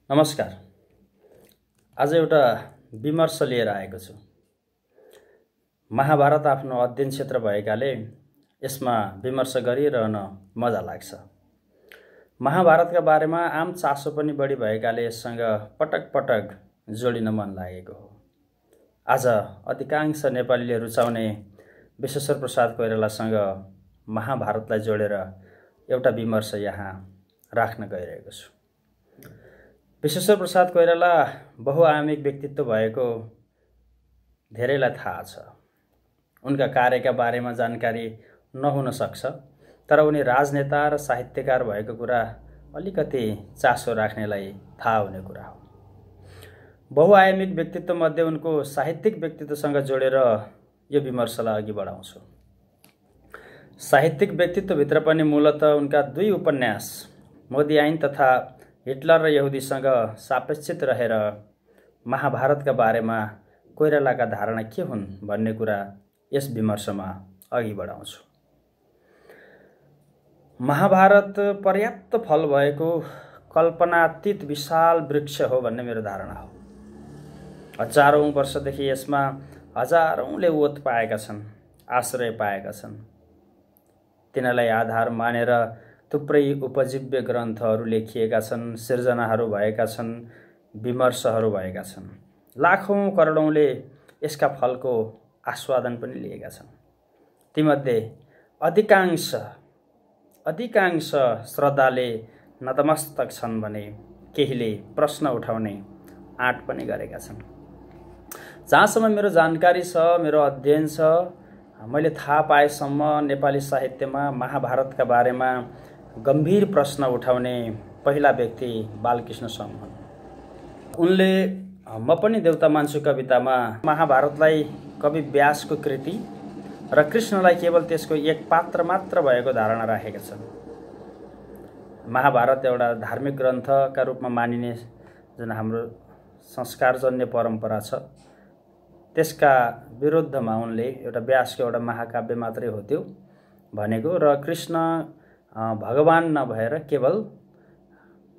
नमस्कार। आज एउटा विमर्श लिएर आएको छु। महाभारत आफ्नो अध्ययन क्षेत्र भएकाले यसमा विमर्श गरिरहन मजा लाग्छ। महाभारतका बारेमा आम चासो पनि बढी भएकाले यससँग पटक पटक जोडिन मन लागेको हो। आज अधिकांश नेपालीले रुचाउने विश्वेश्वर प्रसाद कोइरालासँग महाभारतलाई जोडेर एउटा विमर्श यहाँ राख्न गइरहेको छु। विश्वेश्वर प्रसाद कोइराला बहुआयामिक व्यक्तित्व भएको धेरैलाई थाहा छ। उनका कार्यका बारेमा जानकारी नहुन सक्छ, तर उनी राजनेता र साहित्यकार भएको कुरा अलिकति चासो राख्नेलाई थाहा हुने कुरा हो। बहुआयामिक व्यक्तित्व मध्ये उनको साहित्यिक व्यक्तित्वसँग जोडेर यो विमर्शलाई अघि बढाउँछु। साहित्यिक व्यक्तित्वभित्र पनि मूलतः उनका दुई उपन्यास मोदी ऐन तथा हिटलर र यहुदीसँग सापेक्षित रहेर महाभारतका बारेमा कोइरालाका धारणा के हुन् भन्ने कुरा यस विमर्शमा अघि बढाउँछु। महाभारत पर्याप्त फल भएको कल्पनातीत विशाल वृक्ष हो भन्ने मेरो धारणा हो। हजारौं वर्षदेखि यसमा हजारौंले ओत पाएका छन्, आश्रय पाएका छन्। तिनीलाई आधार मानेर थुप्रै उपजीव्य ग्रन्थहरू लेखिएका छन्, सिर्जनाहरू भएका छन्, विमर्शहरू भएका छन्। लाखौं करोडौंले यसका फलको आस्वादन पनि लिएका छन्। तीमध्ये अधिकांश श्रद्धाले नतमस्तक छन् भने केहीले प्रश्न उठाउने आँट पनि गरेका छन्। जहाँसम्म मेरो जानकारी छ, मेरो अध्ययन छ, मैले थाहा पाएसम्म नेपाली साहित्यमा महाभारतका बारेमा गम्भीर प्रश्न उठाउने पहिला व्यक्ति बालकृष्ण सम हुन्। उनले म पनि देउता मान्छु कवितामा महाभारतलाई कवि व्यासको कृति र कृष्णलाई केवल त्यसको एक पात्र मात्र भएको धारणा राखेका छन्। महाभारत एउटा धार्मिक ग्रन्थका रूपमा मानिने जुन हाम्रो संस्कारजन्य परम्परा छ, त्यसका विरुद्धमा उनले एउटा व्यासको एउटा महाकाव्य मात्रै हो त्यो भनेको र कृष्ण भगवान नभएर केवल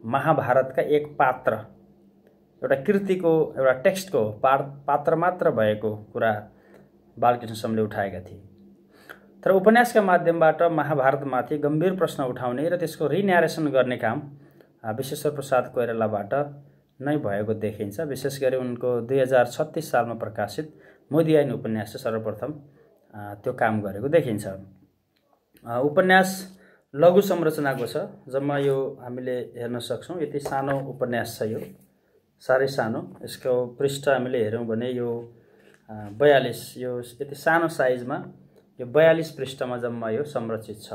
महाभारतका एक पात्र, एउटा कृतिको एउटा टेक्स्टको पात्र मात्र भएको कुरा बालकृष्ण समले उठाएका थिए। तर उपन्यासका माध्यमबाट महाभारतमाथि गम्भीर प्रश्न उठाउने र त्यसको रिन्यारेसन गर्ने काम विश्वेश्वर प्रसाद कोइरालाबाट नै भएको देखिन्छ। विशेष गरी उनको 2036 सालमा प्रकाशित मोदी ऐन उपन्यास सर्वप्रथम त्यो काम गरेको देखिन्छ। उपन्यास लघु संरचनाको छ। जम्मा यो हामीले हेर्न सक्छौँ। यति सानो उपन्यास छ, यो साह्रै सानो। यसको पृष्ठ हामीले हेर्यौँ भने यो 42, यो यति सानो साइजमा यो 42 पृष्ठमा जम्मा यो संरचित छ।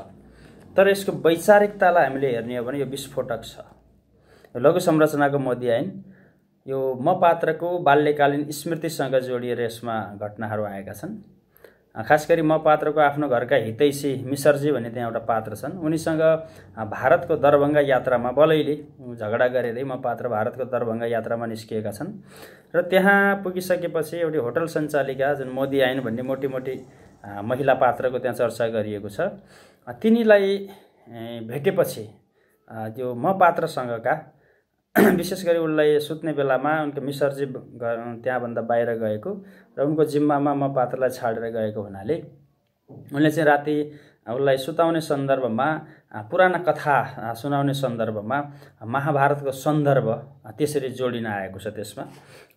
तर यसको वैचारिकतालाई हामीले हेर्ने हो भने यो विस्फोटक छ। लघु संरचनाको मोदी ऐन यो म पात्रको बाल्यकालीन स्मृतिसँग जोडिएर यसमा घटनाहरू आएका छन्। खास गरी म पात्रको आफ्नो घरका हितैषी मिसरजी भन्ने त्यहाँ एउटा पात्र छन्। उनीसँग भारतको दरभङ्गा यात्रामा बलैले झगडा गरेरै म पात्र भारतको दरभङ्गा यात्रामा निस्किएका छन् र त्यहाँ पुगिसकेपछि एउटी होटल सञ्चालिका जुन मोदी ऐन भन्ने मोटी महिला पात्रको त्यहाँ चर्चा गरिएको छ, तिनीलाई भेटेपछि त्यो म पात्रसँगका विशेष गरी उनलाई सुत्ने बेलामा उनको मिसरजी त्यहाँभन्दा बाहिर गएको र उनको जिम्मामा म पात्रलाई छाडेर गएको हुनाले उनले चाहिँ राति उसलाई सुताउने सन्दर्भमा पुराना कथा सुनाउने सन्दर्भमा महाभारतको सन्दर्भ त्यसरी जोडिन आएको छ त्यसमा।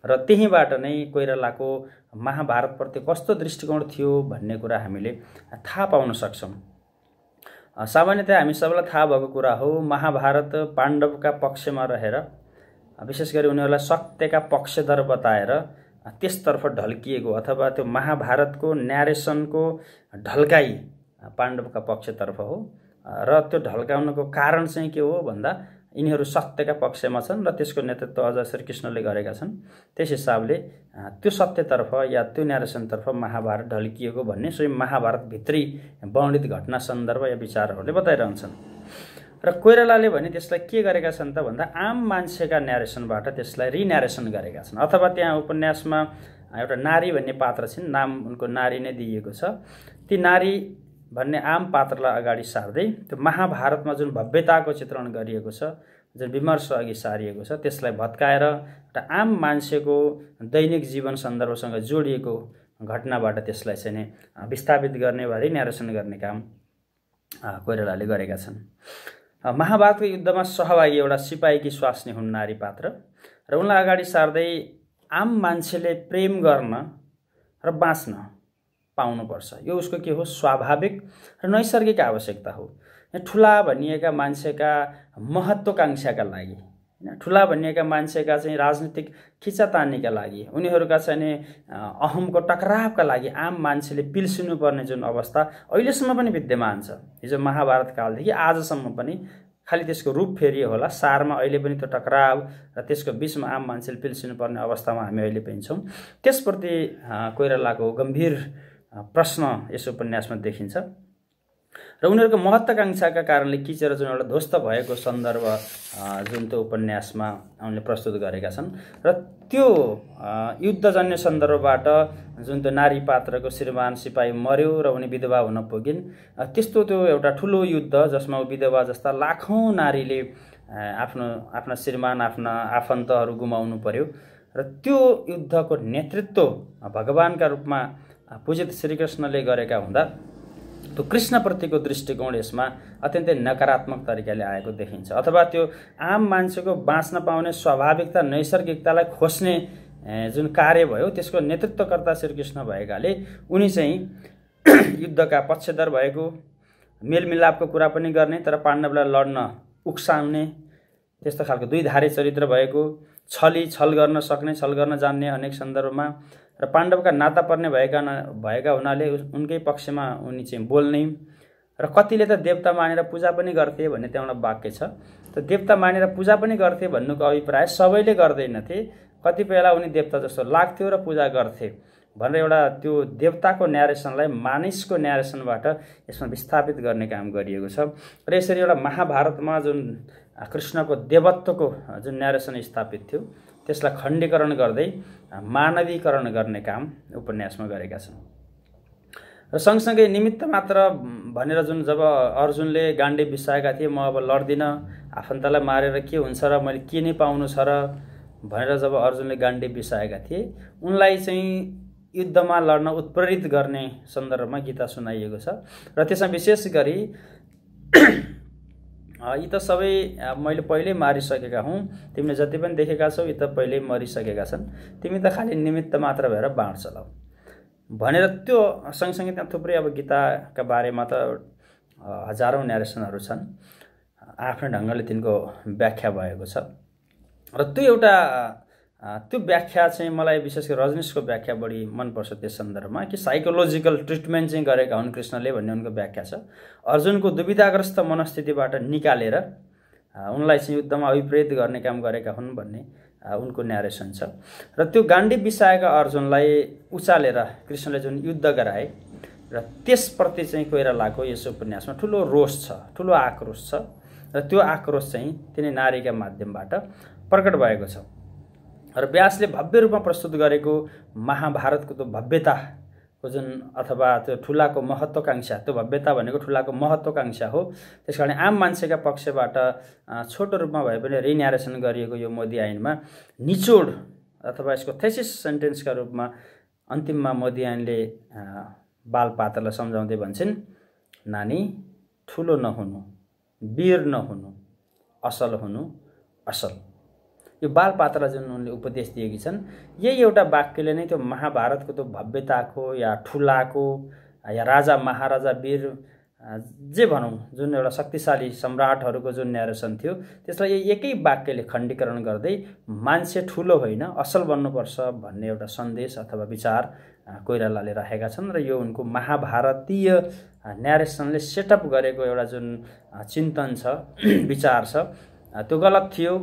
र त्यहीबाट नै कोइरालाको महाभारतप्रति कस्तो दृष्टिकोण थियो भन्ने कुरा हामीले थाहा पाउन सक्छौँ। सामान्यतया हामी सबैलाई थाहा भएको कुरा हो, महाभारत पाण्डवका पक्षमा रहेर विशेष गरी उनीहरूलाई सत्यका पक्षधर बताएर त्यसतर्फ ढल्किएको अथवा त्यो महाभारतको न्यारेसनको ढल्काई पाण्डवका पक्षतर्फ हो। र त्यो ढल्काउनको कारण चाहिँ के हो भन्दा यिनीहरू सत्यका पक्षमा छन् र त्यसको नेतृत्व अझ श्रीकृष्णले गरेका छन्। त्यस हिसाबले त्यो सत्यतर्फ या त्यो न्यारेसनतर्फ महाभारत ढल्किएको भन्ने स्वयं महाभारतभित्री वर्णित घटना सन्दर्भ या विचारहरूले बताइरहन्छन्। र कोइरालाले भने त्यसलाई के गरेका छन् त भन्दा आम मान्छेका न्यारेसनबाट त्यसलाई रिन्यारेसन गरेका छन्। अथवा त्यहाँ उपन्यासमा एउटा नारी भन्ने पात्र छिन्, नाम उनको नारी नै दिइएको छ। ती नारी भन्ने आम पात्रलाई अगाडि सार्दै त्यो महाभारतमा जुन भव्यताको चित्रण गरिएको छ, जुन विमर्श अघि सारिएको छ त्यसलाई भत्काएर एउटा आम मान्छेको दैनिक जीवन सन्दर्भसँग जोडिएको घटनाबाट त्यसलाई चाहिँ विस्थापित गर्ने वा रिन्यारेसन गर्ने काम कोइरालाले गरेका छन्। महाभारतको युद्धमा सहभागी एउटा सिपाहीकी स्वास्नी हुन् नारी पात्र र उनलाई अगाडि सार्दै आम मान्छेले प्रेम गर्न र बाँच्न पाउनुपर्छ, यो उसको के हो स्वाभाविक र नैसर्गिक आवश्यकता हो। ठुला भनिएका मान्छेका महत्त्वाकांक्षाका लागि, ठुला भनिएका मान्छेका चाहिँ राजनीतिक खिचातानीका लागि, उनीहरूका चाहिँ अहमको टकरावका लागि आम मान्छेले पिल्सिनुपर्ने जुन अवस्था अहिलेसम्म पनि विद्यमान छ, हिजो महाभारत कालदेखि आजसम्म पनि खालि त्यसको रूप फेरियो होला, सारमा अहिले पनि त्यो टकराव र त्यसको बीचमा आम मान्छेले पिल्सिनुपर्ने अवस्थामा हामी अहिले पनि छौँ। त्यसप्रति कोइरालाको गम्भीर प्रश्न यस उपन्यासमा देखिन्छ र उनीहरूको महत्त्वाकांक्षाका कारणले किचेर जुन एउटा ध्वस्त भएको सन्दर्भ जुन त्यो उपन्यासमा उनले प्रस्तुत गरेका छन् र त्यो युद्धजन्य सन्दर्भबाट जुन त्यो नारी पात्रको श्रीमान सिपाही मर्यो र उनी विधवा हुन पुगिन्, त्यस्तो त्यो एउटा ठुलो युद्ध जसमा विधवा जस्ता लाखौँ नारीले आफ्ना श्रीमान आफ्ना आफन्तहरू गुमाउनु पर्यो र त्यो युद्धको नेतृत्व भगवानका रूपमा पूजित श्रीकृष्णले गरेका हुँदा त्यो कृष्णप्रतिको दृष्टिकोण यसमा अत्यन्तै नकारात्मक तरिकाले आएको देखिन्छ। अथवा त्यो आम मान्छेको बाँच्न पाउने स्वाभाविकता नैसर्गिकतालाई खोज्ने जुन कार्य भयो त्यसको नेतृत्वकर्ता श्रीकृष्ण भएकाले उनी चाहिँ युद्धका पक्षधर भएको, मेलमिलापको कुरा पनि गर्ने तर पाण्डवलाई लड्न उक्साउने त्यस्तो खालको दुई धारे चरित्र भएको, छल गर्न सक्ने, छल गर्न जान्ने अनेक सन्दर्भमा र पाण्डवका नाता पर्ने भएका हुनाले उनकै पक्षमा उनी चाहिँ बोल्ने र कतिले त देवता मानेर पूजा पनि गर्थे भन्ने त्यहाँ एउटा वाक्य छ। त देवता मानेर पूजा पनि गर्थे भन्नुको अभिप्राय सबैले गर्दैनथे, कतिपयलाई उनी देवता जस्तो लाग्थ्यो र पूजा गर्थे भनेर एउटा त्यो देवताको न्यारेसनलाई मानिसको न्यारेसनबाट यसमा विस्थापित गर्ने काम गरिएको छ र यसरी एउटा महाभारतमा जुन कृष्णको देवत्वको जुन न्यारेसन स्थापित थियो त्यसलाई खण्डीकरण गर्दै मानवीकरण गर्ने काम उपन्यासमा गरेका छन्। र सँगसँगै निमित्त मात्र भनेर जुन जब अर्जुनले गाण्डे बिसाएका थिए, म अब लड्दिनँ, आफन्तलाई मारेर के हुन्छ र मैले के नै पाउनु छ र भनेर जब अर्जुनले गाण्डे बिसाएका थिए, उनलाई चाहिँ युद्धमा लड्न उत्प्रेरित गर्ने सन्दर्भमा गीता सुनाइएको छ र त्यसमा विशेष गरी यी त सबै मैले पहिल्यै मारिसकेका हुँ, तिमीले जति पनि देखेका छौ यी त पहिल्यै मरिसकेका छन्, तिमी त खालि निमित्त मात्र भएर बाण चलाऊ भनेर त्यो सँगसँगै त्यहाँ थुप्रै अब गीताका बारेमा त हजारौँ न्यारेसनहरू छन्, आफ्नै ढङ्गले तिनको व्याख्या भएको छ र त्यो एउटा त्यो व्याख्या चाहिँ मलाई विशेष गरी रजनीशको व्याख्या बढी मनपर्छ त्यस सन्दर्भमा कि साइकोलोजिकल ट्रिटमेन्ट चाहिँ गरेका हुन् कृष्णले भन्ने उनको व्याख्या छ। अर्जुनको दुविधाग्रस्त मनस्थितिबाट निकालेर उनलाई चाहिँ युद्धमा अभिप्रेरित गर्ने काम गरेका हुन् भन्ने उनको न्यारेसन छ र त्यो गाण्डी बिसाएका अर्जुनलाई उचालेर कृष्णले जुन युद्ध गराए र त्यसप्रति चाहिँ कोइरालाको यस उपन्यासमा ठुलो रोष छ, ठुलो आक्रोश छ र त्यो आक्रोश चाहिँ तिनै नारीका माध्यमबाट प्रकट भएको छ र व्यासले भव्य रूपमा प्रस्तुत गरेको महाभारतको त्यो भव्यताको जुन अथवा त्यो ठुलाको महत्त्वाकांक्षा, त्यो भव्यता भनेको ठुलाको महत्त्वाकांक्षा हो, त्यसकारण आम मान्छेका पक्षबाट छोटो रूपमा भए पनि रिन्यारेसन गरिएको यो मोदी ऐनमा निचोड अथवा यसको थेसिस सेन्टेन्सका रूपमा अन्तिममा मोदी ऐनले बालपात्रलाई सम्झाउँदै भन्छन्, नानी ठुलो नहुनु, वीर नहुनु, असल हुनु असल। यो बालपात्रलाई जुन उनले उपदेश दिएकी छन्, यही एउटा वाक्यले नै त्यो महाभारतको त्यो भव्यताको या ठुलाको या राजा महाराजा वीर जे भनौँ जुन एउटा शक्तिशाली सम्राटहरूको जुन न्यारेसन थियो त्यसलाई एकै वाक्यले खण्डीकरण गर्दै मान्छे ठुलो होइन असल बन्नुपर्छ भन्ने एउटा सन्देश अथवा विचार कोइरालाले राखेका छन् र यो उनको महाभारतीय न्यारेसनले सेटअप गरेको एउटा जुन चिन्तन छ, विचार छ, त्यो गलत थियो।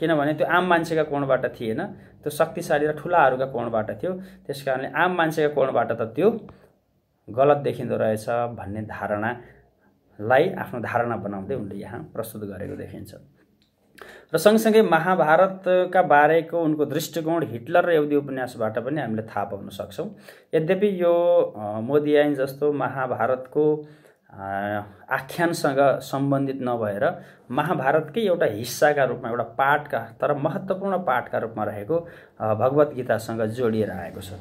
किनभने त्यो आम मान्छेका कोणबाट थिएन, त्यो शक्तिशाली र ठुलाहरूका कोणबाट थियो, त्यसकारणले आम मान्छेका कोणबाट त त्यो गलत देखिँदो रहेछ भन्ने धारणालाई आफ्नो धारणा बनाउँदै उनले यहाँ प्रस्तुत गरेको देखिन्छ। र सँगसँगै महाभारतका बारेको उनको दृष्टिकोण हिटलर र यहुदी उपन्यासबाट पनि हामीले थाहा पाउन सक्छौँ। यद्यपि यो मोदी ऐन जस्तो महाभारतको आख्यानसँग सम्बन्धित नभएर महाभारतकै एउटा हिस्साका रूपमा, एउटा पाठका तर महत्त्वपूर्ण पाठका रूपमा रहेको भगवत गीतासँग जोडिएर आएको छ।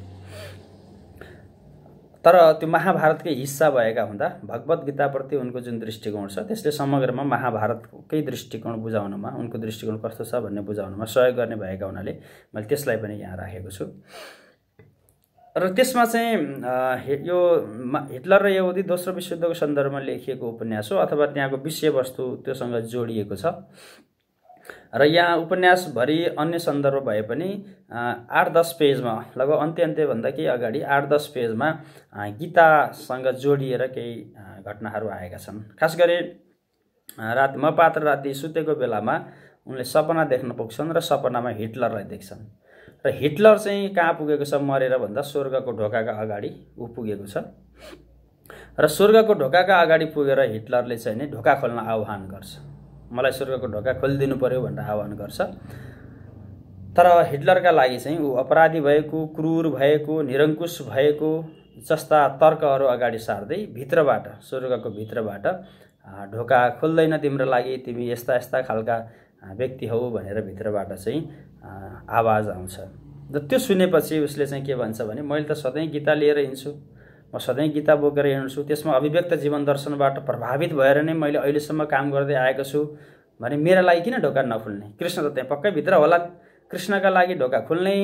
तर त्यो महाभारतकै हिस्सा भएका हुँदा भगवत गीताप्रति उनको जुन दृष्टिकोण छ त्यसले समग्रमा महाभारतकै दृष्टिकोण बुझाउनमा, उनको दृष्टिकोण कस्तो छ भन्ने बुझाउनमा सहयोग गर्ने भएका हुनाले मैले त्यसलाई पनि यहाँ राखेको छु। र त्यसमा चाहिँ यो हिटलर र यहुदी दोस्रो विश्वयुद्धको सन्दर्भमा लेखिएको उपन्यास हो अथवा त्यहाँको विषयवस्तु त्योसँग जोडिएको छ। र यहाँ उपन्यासभरि अन्य सन्दर्भ भए पनि 8-10 पेजमा, लगभग अन्त्यभन्दा केही अगाडि 8-10 पेजमा गीतासँग जोडिएर केही घटनाहरू आएका छन्। खास गरी म पात्र राति सुतेको बेलामा उनले सपना देख्न पुग्छन् र सपनामा हिटलरलाई देख्छन् र हिटलर चाहिँ कहाँ पुगेको छ मरेर भन्दा स्वर्गको ढोकाका अगाडि ऊ पुगेको छ र स्वर्गको ढोकाका अगाडि पुगेर हिटलरले चाहिँ नि ढोका खोल्न आह्वान गर्छ। मलाई स्वर्गको ढोका खोलिदिनु पर्यो भनेर आह्वान गर्छ। तर हिटलरका लागि चाहिँ ऊ अपराधी भएको, क्रूर भएको, निरङ्कुश भएको जस्ता तर्कहरू अगाडि सार्दै भित्रबाट, स्वर्गको भित्रबाट ढोका खोल्दैन तिम्रो लागि, तिमी यस्ता यस्ता खालका व्यक्ति हौ भनेर भित्रबाट चाहिँ आवाज आउँछ। र त्यो सुनेपछि उसले चाहिँ के भन्छ भने मैले त सधैँ गीता लिएर हिँड्छु, म सधैँ गीता बोकेर हिँड्छु, त्यसमा अभिव्यक्त जीवन दर्शनबाट प्रभावित भएर नै मैले अहिलेसम्म काम गर्दै आएको छु भने मेरा लागि किन ढोका नखुल्ने? कृष्ण त त्यहाँ पक्कै भित्र होला, कृष्णका लागि ढोका खुल्ने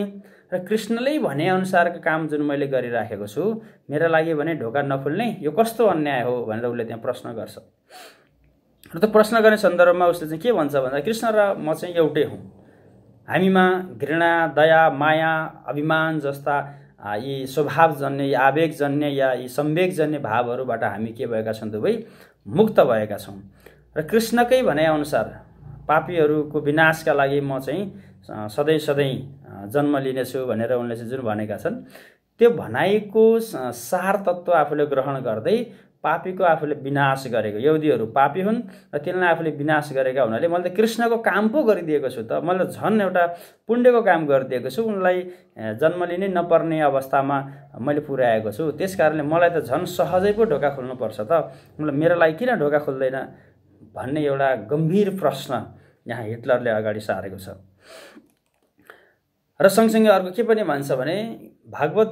र कृष्णले भनेअनुसारको काम जुन मैले गरिराखेको छु मेरा लागि भने ढोका नखुल्ने, यो कस्तो अन्याय हो भनेर उसले त्यहाँ प्रश्न गर्छ। र त्यो प्रश्न गर्ने सन्दर्भमा उसले चाहिँ के भन्छ भन्दा कृष्ण र म चाहिँ एउटै हुँ, हामीमा घृणा, दया, माया, अभिमान जस्ता यी स्वभावजन्य, यी आवेगजन्य या यी संवेगजन्य भावहरूबाट हामी के भएका छौँ दुवै मुक्त भएका छौँ र कृष्णकै भनाइअनुसार पापीहरूको विनाशका लागि म चाहिँ सधैँ सधैँ जन्म लिनेछु भनेर उनले चाहिँ जुन भनेका छन् त्यो भनाइको सार तत्त्व आफूले ग्रहण गर्दै पापीको आफूले विनाश गरेको, यहुदीहरू पापी हुन् र तिनलाई आफूले विनाश गरेका हुनाले मैले त कृष्णको काम पो गरिदिएको छु, त मैले झन् एउटा पुण्यको काम गरिदिएको छु, उनलाई जन्म लिनै नपर्ने अवस्थामा मैले पुर्याएको छु, त्यस कारणले मलाई त झन् सहजै पो ढोका खोल्नुपर्छ त, मेरो लागि किन ढोका खोल्दैन भन्ने एउटा गम्भीर प्रश्न यहाँ हिटलरले अगाडि सारेको छ। र सँगसँगै अर्को के पनि भन्छ भने भगवत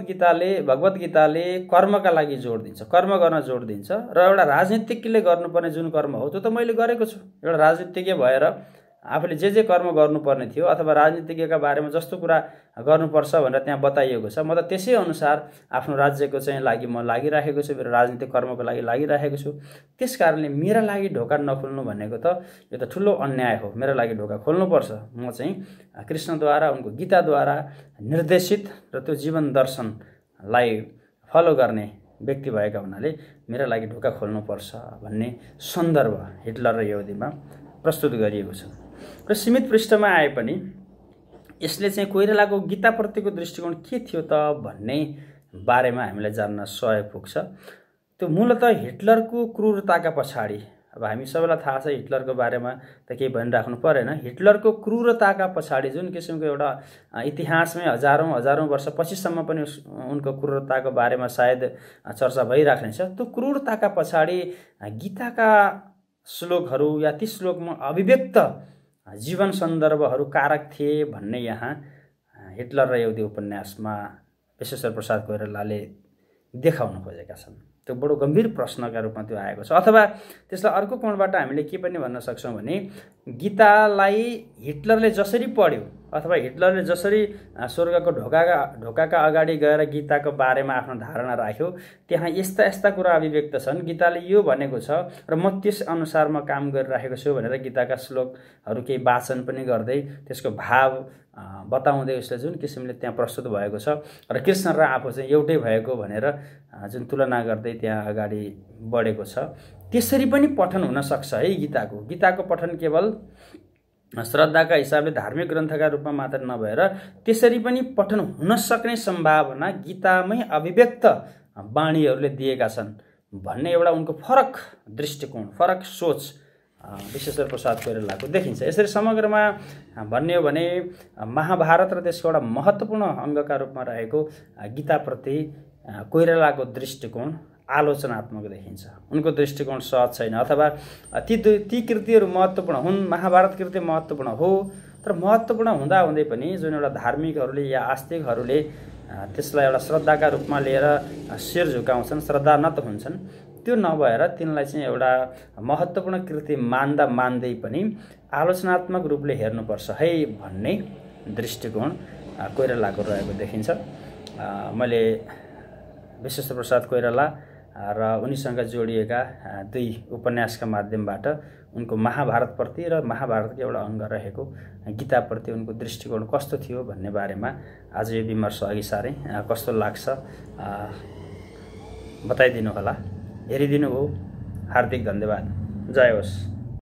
गीताले कर्मका लागि जोड दिन्छ, कर्म गर्न जोड दिन्छ र एउटा राजनीतिज्ञले गर्नुपर्ने जुन कर्म हो त्यो त मैले गरेको छु। एउटा राजनीतिज्ञ भएर आफूले जे कर्म गर्नुपर्ने थियो अथवा राजनीतिज्ञका बारेमा जस्तो कुरा गर्नुपर्छ भनेर त्यहाँ बताइएको छ, म त त्यसै अनुसार आफ्नो राज्यको चाहिँ लागि म लागिराखेको छु, मेरो राजनीतिक कर्मको लागि लागिराखेको छु। त्यस कारणले मेरा लागि ढोका नखोल्नु भनेको त यो त ठुलो अन्याय हो, मेरा लागि ढोका खोल्नुपर्छ। म चाहिँ कृष्णद्वारा, उनको गीताद्वारा निर्देशित र त्यो जीवन दर्शनलाई फलो गर्ने व्यक्ति भएका हुनाले मेरा लागि ढोका खोल्नुपर्छ भन्ने सन्दर्भ हिटलर र यहुदीमा प्रस्तुत गरिएको छ। र सीमित पृष्ठमा आए पनि यसले चाहिँ कोइरालाको गीताप्रतिको दृष्टिकोण के थियो त भन्ने बारेमा हामीलाई जान्न सहयोग पुग्छ। त्यो मूलतः हिटलरको क्रूरताका पछाडि, अब हामी सबैलाई थाहा छ हिटलरको बारेमा त केही भनिराख्नु परेन, हिटलरको क्रूरताका पछाडि जुन किसिमको एउटा इतिहासमै हजारौँ वर्ष पछिसम्म पनि उनको क्रूरताको बारेमा सायद चर्चा भइराख्नेछ, त्यो क्रूरताका पछाडि गीताका श्लोकहरू या ती श्लोकमा अभिव्यक्त जीवन सन्दर्भहरू कारक थिए भन्ने यहाँ हिटलर र यहुदी उपन्यासमा विश्वेश्वर प्रसाद कोइरालाले देखाउन खोजेका छन्। त्यो बडो गम्भीर प्रश्नका रूपमा त्यो आएको छ। अथवा त्यसलाई अर्को कोणबाट हामीले के पनि भन्न सक्छौँ भने गीतालाई हिटलरले जसरी पढ्यो अथवा हिटलरले जसरी स्वर्गको ढोकाका अगाडि गएर गीताको बारेमा आफ्नो धारणा राख्यो, त्यहाँ यस्ता यस्ता कुरा अभिव्यक्त छन्, गीताले यो भनेको छ र म त्यस अनुसारमा काम गरिराखेको छु भनेर गीताका श्लोकहरू केही वाचन पनि गर्दै त्यसको भाव बताउँदै उसले जुन किसिमले त्यहाँ प्रस्तुत भएको छ र कृष्ण र आफू चाहिँ एउटै भएको भनेर जुन तुलना गर्दै त्यहाँ अगाडि बढेको छ, त्यसरी पनि पठन हुन सक्छ है। गीताको पठन केवल श्रद्धाका हिसाबले धार्मिक ग्रन्थका रूपमा मात्र नभएर त्यसरी पनि पठन हुन सक्ने सम्भावना गीतामै अभिव्यक्त वाणीहरूले दिएका छन् भन्ने एउटा उनको फरक दृष्टिकोण, फरक सोच विश्वेश्वर प्रसाद कोइरालाको देखिन्छ। यसरी समग्रमा भन्ने हो भने महाभारत र त्यसको एउटा महत्त्वपूर्ण अङ्गका रूपमा रहेको गीताप्रति कोइरालाको दृष्टिकोण आलोचनात्मक देखिन्छ, उनको दृष्टिकोण सहज छैन, अथवा ती कृतिहरू महत्त्वपूर्ण हुन्, महाभारत कृति महत्त्वपूर्ण हो, तर महत्त्वपूर्ण हुँदाहुँदै पनि जुन एउटा धार्मिकहरूले या आस्तिकहरूले त्यसलाई एउटा श्रद्धाका रूपमा लिएर शिर झुकाउँछन्, श्रद्धानत हुन्छन्, त्यो नभएर तिनलाई चाहिँ एउटा महत्त्वपूर्ण कृति मान्दै पनि आलोचनात्मक रूपले हेर्नुपर्छ है भन्ने दृष्टिकोण कोइरालाको रहेको देखिन्छ। मैले विश्वेश्वर प्रसाद कोइराला र उनीसँग जोडिएका दुई उपन्यासका माध्यमबाट उनको महाभारतप्रति र महाभारतको एउटा अङ्ग रहेको गीताप्रति उनको दृष्टिकोण कस्तो थियो भन्ने बारेमा आज यो विमर्श अघि सारेँ। कस्तो लाग्छ बताइदिनु होला। हेरिदिनु हो, हार्दिक धन्यवाद। जय होस्।